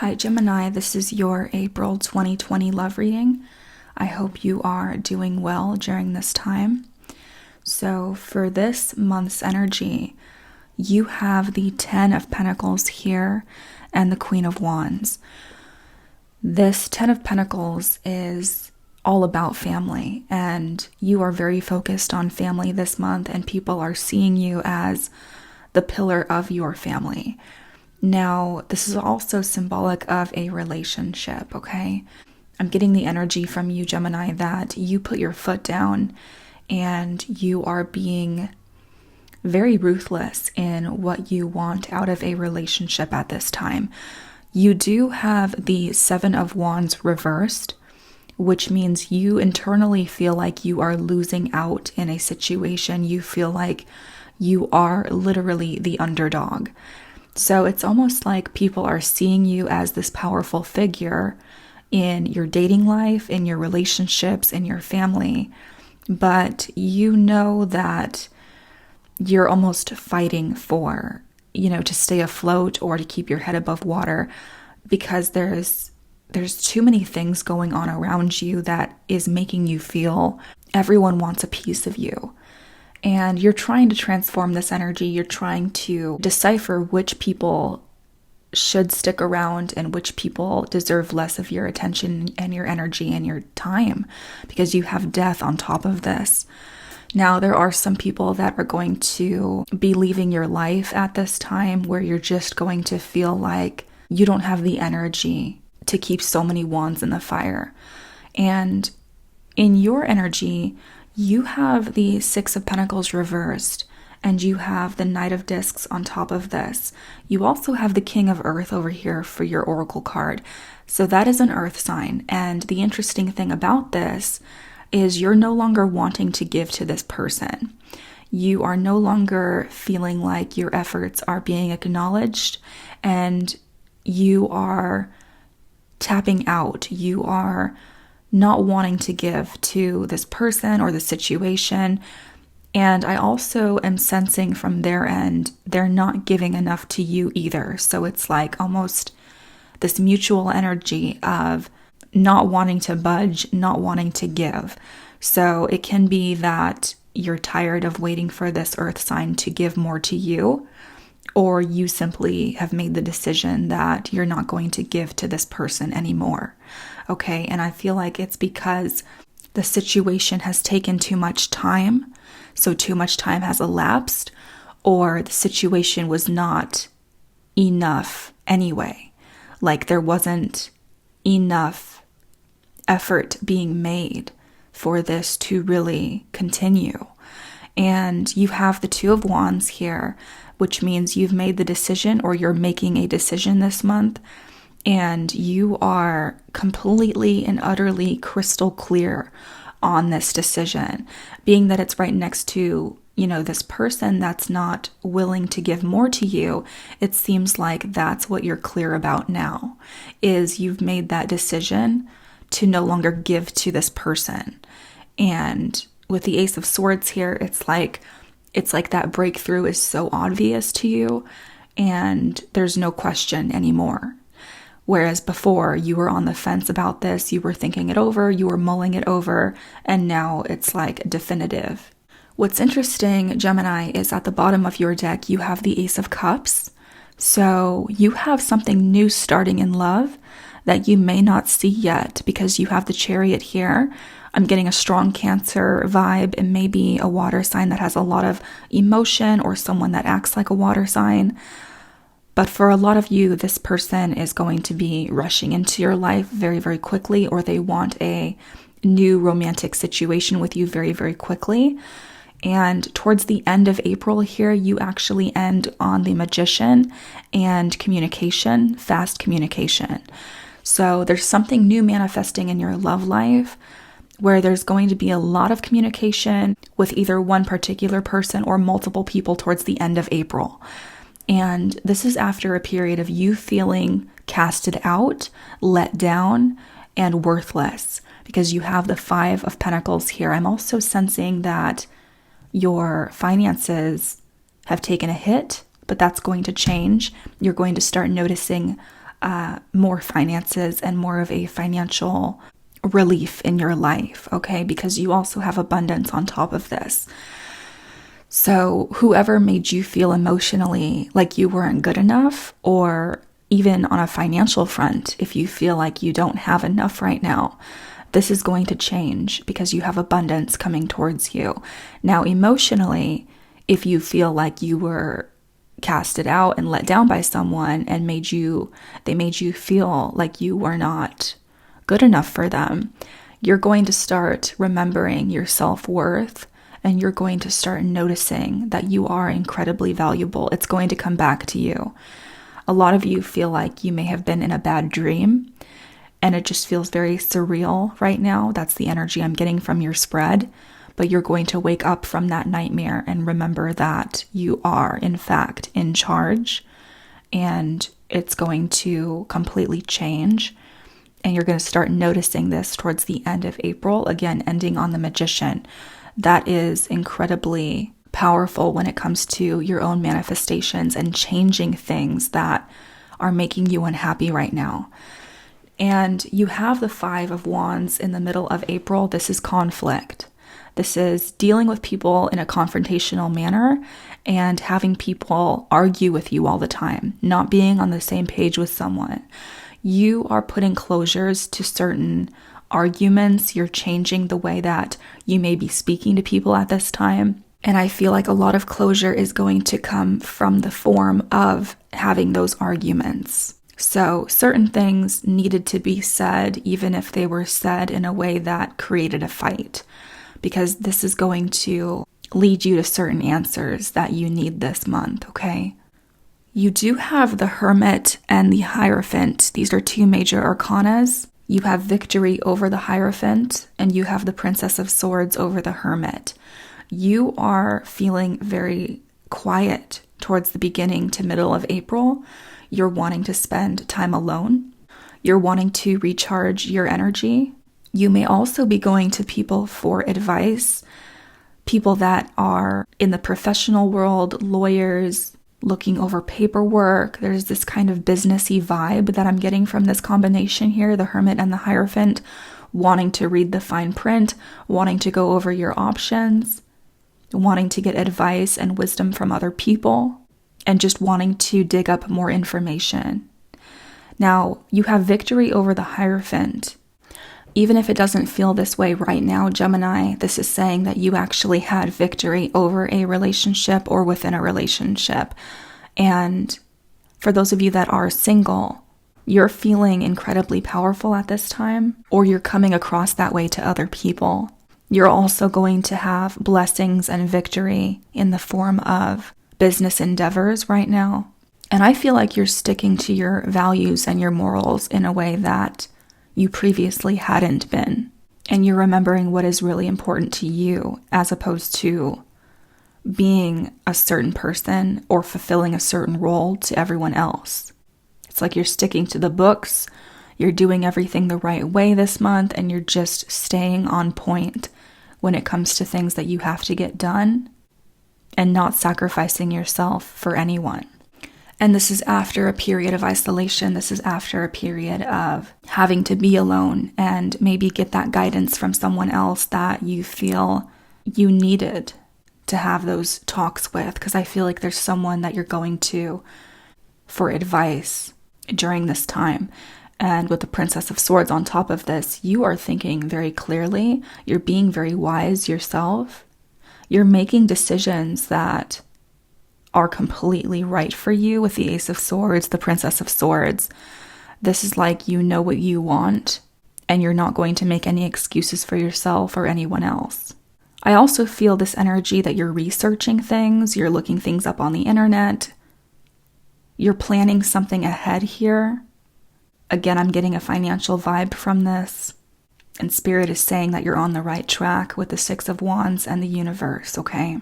Hi Gemini, this is your April 2020 love reading. I hope you are doing well during this time. So for this month's energy, you have the 10 of Pentacles here and the Queen of Wands. This 10 of Pentacles is all about family, and you are very focused on family this month, and people are seeing you as the pillar of your family. Now, this is also symbolic of a relationship, okay? I'm getting the energy from you, Gemini, that you put your foot down and you are being very ruthless in what you want out of a relationship at this time. You do have the 7 of Wands reversed, which means you internally feel like you are losing out in a situation. You feel like you are literally the underdog. So it's almost like people are seeing you as this powerful figure in your dating life, in your relationships, in your family. But you know that you're almost fighting for, to stay afloat or to keep your head above water, because there's too many things going on around you that is making you feel everyone wants a piece of you. And you're trying to transform this energy. You're trying to decipher which people should stick around and which people deserve less of your attention and your energy and your time, because you have death on top of this. Now, there are some people that are going to be leaving your life at this time where you're just going to feel like you don't have the energy to keep so many wands in the fire. And in your energy, you have the 6 of Pentacles reversed, and you have the Knight of Discs on top of this. You also have the King of Earth over here for your Oracle card. So that is an Earth sign. And the interesting thing about this is you're no longer wanting to give to this person. You are no longer feeling like your efforts are being acknowledged, and you are tapping out. You are not wanting to give to this person or the situation. And I also am sensing from their end, they're not giving enough to you either. So it's like almost this mutual energy of not wanting to budge, not wanting to give. So it can be that you're tired of waiting for this earth sign to give more to you, or you simply have made the decision that you're not going to give to this person anymore. Okay, and I feel like it's because the situation has taken too much time, so too much time has elapsed, or the situation was not enough anyway. Like there wasn't enough effort being made for this to really continue. And you have the 2 of Wands here, which means you've made the decision, or you're making a decision this month, and you are completely and utterly crystal clear on this decision, being that it's right next to, this person that's not willing to give more to you. It seems like that's what you're clear about now, is you've made that decision to no longer give to this person. And with the Ace of Swords here, it's like that breakthrough is so obvious to you, and there's no question anymore. Whereas before, you were on the fence about this, you were thinking it over, you were mulling it over, and now it's like definitive. What's interesting, Gemini, is at the bottom of your deck, you have the Ace of Cups. So you have something new starting in love that you may not see yet, because you have the Chariot here. I'm getting a strong Cancer vibe. It may be a water sign that has a lot of emotion, or someone that acts like a water sign. But for a lot of you, this person is going to be rushing into your life very, very quickly, or they want a new romantic situation with you very, very quickly. And towards the end of April here, you actually end on the Magician and communication, fast communication. So there's something new manifesting in your love life, where there's going to be a lot of communication with either one particular person or multiple people towards the end of April. And this is after a period of you feeling casted out, let down, and worthless, because you have the 5 of Pentacles here. I'm also sensing that your finances have taken a hit, but that's going to change. You're going to start noticing more finances and more of a financial relief in your life, okay? Because you also have abundance on top of this. So whoever made you feel emotionally like you weren't good enough, or even on a financial front, if you feel like you don't have enough right now, this is going to change because you have abundance coming towards you. Now, emotionally, if you feel like you were casted out and let down by someone and they made you feel like you were not good enough for them, you're going to start remembering your self-worth, and you're going to start noticing that you are incredibly valuable. It's going to come back to you. A lot of you feel like you may have been in a bad dream, and it just feels very surreal right now. That's the energy I'm getting from your spread. But you're going to wake up from that nightmare and remember that you are, in fact, in charge, and it's going to completely change. And you're going to start noticing this towards the end of April, again, ending on the Magician. That is incredibly powerful when it comes to your own manifestations and changing things that are making you unhappy right now. And you have the 5 of Wands in the middle of April. This is conflict. This is dealing with people in a confrontational manner and having people argue with you all the time, not being on the same page with someone. You are putting closures to certain arguments. You're changing the way that you may be speaking to people at this time. And I feel like a lot of closure is going to come from the form of having those arguments. So certain things needed to be said, even if they were said in a way that created a fight, because this is going to lead you to certain answers that you need this month, okay? You do have the Hermit and the Hierophant. These are 2 major arcanas. You have victory over the Hierophant, and you have the Princess of Swords over the Hermit. You are feeling very quiet towards the beginning to middle of April. You're wanting to spend time alone. You're wanting to recharge your energy. You may also be going to people for advice, people that are in the professional world, lawyers, looking over paperwork. There's this kind of businessy vibe that I'm getting from this combination here, the Hermit and the Hierophant, wanting to read the fine print, wanting to go over your options, wanting to get advice and wisdom from other people, and just wanting to dig up more information. Now, you have victory over the Hierophant. Even if it doesn't feel this way right now, Gemini, this is saying that you actually had victory over a relationship or within a relationship. And for those of you that are single, you're feeling incredibly powerful at this time, or you're coming across that way to other people. You're also going to have blessings and victory in the form of business endeavors right now. And I feel like you're sticking to your values and your morals in a way that you previously hadn't been. And you're remembering what is really important to you as opposed to being a certain person or fulfilling a certain role to everyone else. It's like you're sticking to the books, you're doing everything the right way this month, and you're just staying on point when it comes to things that you have to get done and not sacrificing yourself for anyone. And this is after a period of isolation. This is after a period of having to be alone and maybe get that guidance from someone else that you feel you needed to have those talks with. Because I feel like there's someone that you're going to for advice during this time. And with the Princess of Swords on top of this, you are thinking very clearly. You're being very wise yourself. You're making decisions that are completely right for you with the Ace of Swords, the Princess of Swords. This is like you know what you want, and you're not going to make any excuses for yourself or anyone else. I also feel this energy that you're researching things, you're looking things up on the internet, you're planning something ahead here. Again, I'm getting a financial vibe from this, and Spirit is saying that you're on the right track with the 6 of Wands and the universe, okay?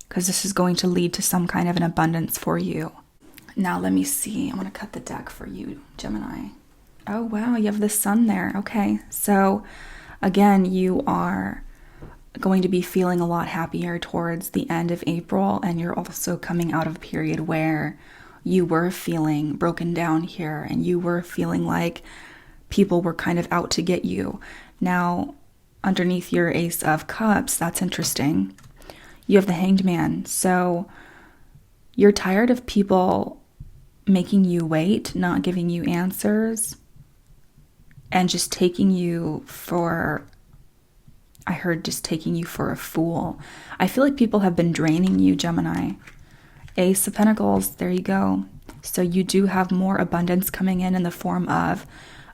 Because this is going to lead to some kind of an abundance for you. Now, let me see. I'm going to cut the deck for you, Gemini. Oh, wow. You have the sun there. Okay. So, again, you are going to be feeling a lot happier towards the end of April. And you're also coming out of a period where you were feeling broken down here and you were feeling like people were kind of out to get you. Now, underneath your Ace of Cups, that's interesting. You have the Hanged Man. So you're tired of people making you wait, not giving you answers, and just taking you for, I heard just taking you for a fool. I feel like people have been draining you, Gemini. Ace of Pentacles, there you go. So you do have more abundance coming in the form of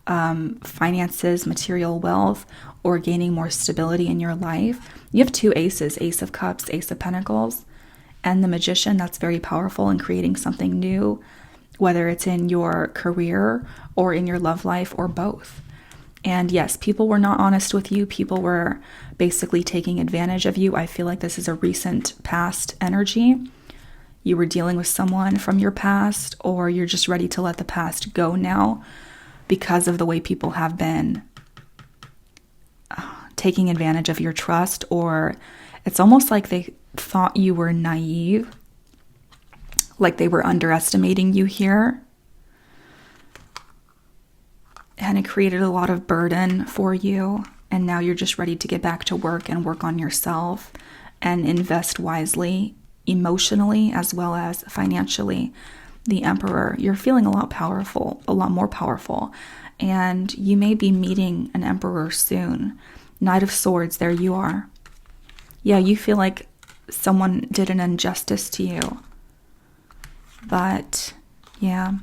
finances, material wealth, or gaining more stability in your life. You have two aces, Ace of Cups, Ace of Pentacles, and the Magician. That's very powerful in creating something new, whether it's in your career or in your love life or both. And yes, people were not honest with you. People were basically taking advantage of you. I feel like this is a recent past energy. You were dealing with someone from your past, or you're just ready to let the past go now because of the way people have been taking advantage of your trust, or it's almost like they thought you were naive, like they were underestimating you here. And it created a lot of burden for you. And now you're just ready to get back to work and work on yourself and invest wisely, emotionally as well as financially. The Emperor, you're feeling a lot more powerful. And you may be meeting an Emperor soon. Knight of Swords, there you are. Yeah, you feel like someone did an injustice to you. But yeah.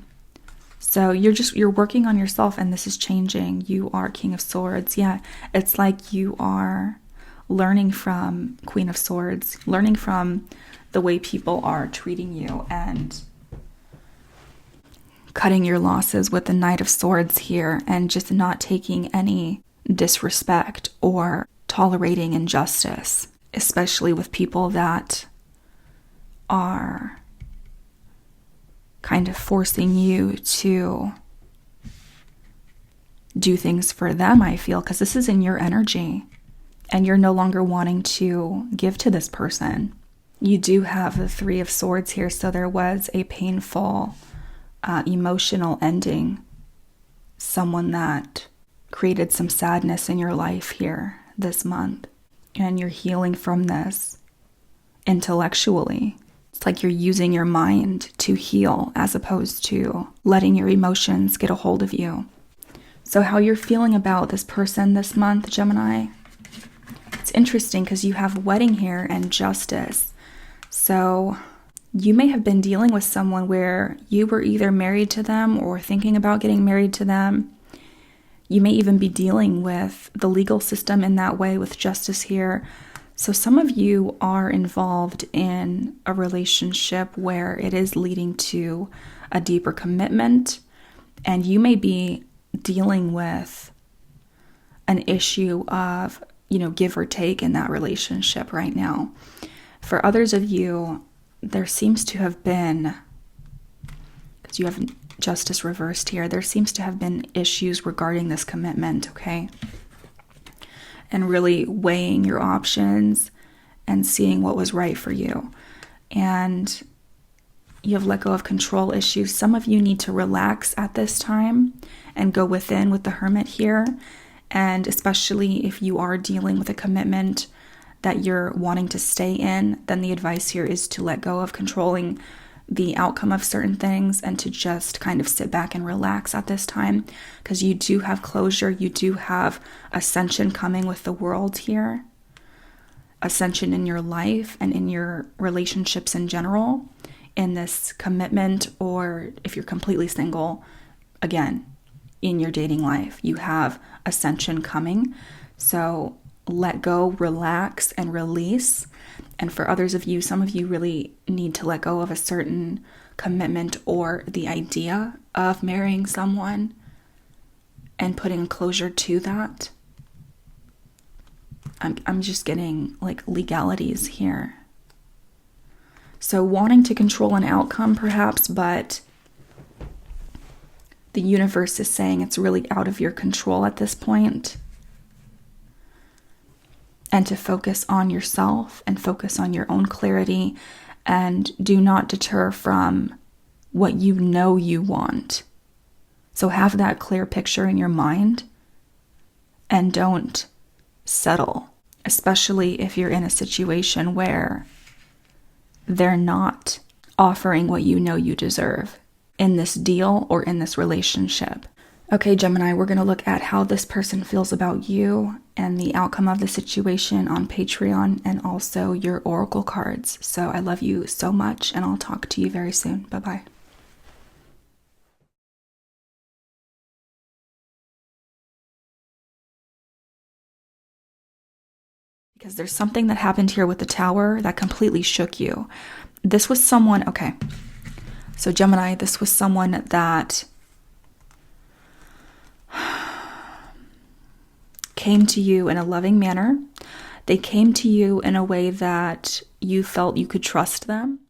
So you're working on yourself, and this is changing. You are King of Swords. Yeah, it's like you are learning from Queen of Swords, learning from the way people are treating you and cutting your losses with the Knight of Swords here, and just not taking any disrespect or tolerating injustice, especially with people that are kind of forcing you to do things for them, I feel, because this is in your energy and you're no longer wanting to give to this person. You do have the Three of Swords here, so there was a painful emotional ending, someone that created some sadness in your life here this month, and you're healing from this intellectually. It's like you're using your mind to heal as opposed to letting your emotions get a hold of you. So how you're feeling about this person this month, Gemini? It's interesting because you have Wedding here and Justice. So you may have been dealing with someone where you were either married to them or thinking about getting married to them. You may even be dealing with the legal system in that way with Justice here. So some of you are involved in a relationship where it is leading to a deeper commitment, and you may be dealing with an issue of, give or take in that relationship right now. For others of you, there seems to have been, because you have Justice reversed here, there seems to have been issues regarding this commitment, okay? And really weighing your options and seeing what was right for you. And you have let go of control issues. Some of you need to relax at this time and go within with the Hermit here. And especially if you are dealing with a commitment that you're wanting to stay in, then the advice here is to let go of controlling the outcome of certain things and to just kind of sit back and relax at this time, because you do have closure. You do have ascension coming with the World here, ascension in your life and in your relationships in general, in this commitment, or if you're completely single, again, in your dating life, you have ascension coming. So let go, relax, and release. And for others of you, some of you really need to let go of a certain commitment or the idea of marrying someone and putting closure to that. I'm just getting like legalities here. So wanting to control an outcome perhaps, but the universe is saying it's really out of your control at this point. And to focus on yourself and focus on your own clarity, and do not deter from what you know you want. So have that clear picture in your mind and don't settle, especially if you're in a situation where they're not offering what you know you deserve in this deal or in this relationship. Okay, Gemini, we're going to look at how this person feels about you and the outcome of the situation on Patreon and also your oracle cards. So I love you so much and I'll talk to you very soon. Bye-bye. Because there's something that happened here with the Tower that completely shook you. This was someone, okay. So Gemini, this was someone that came to you in a loving manner. They came to you in a way that you felt you could trust them.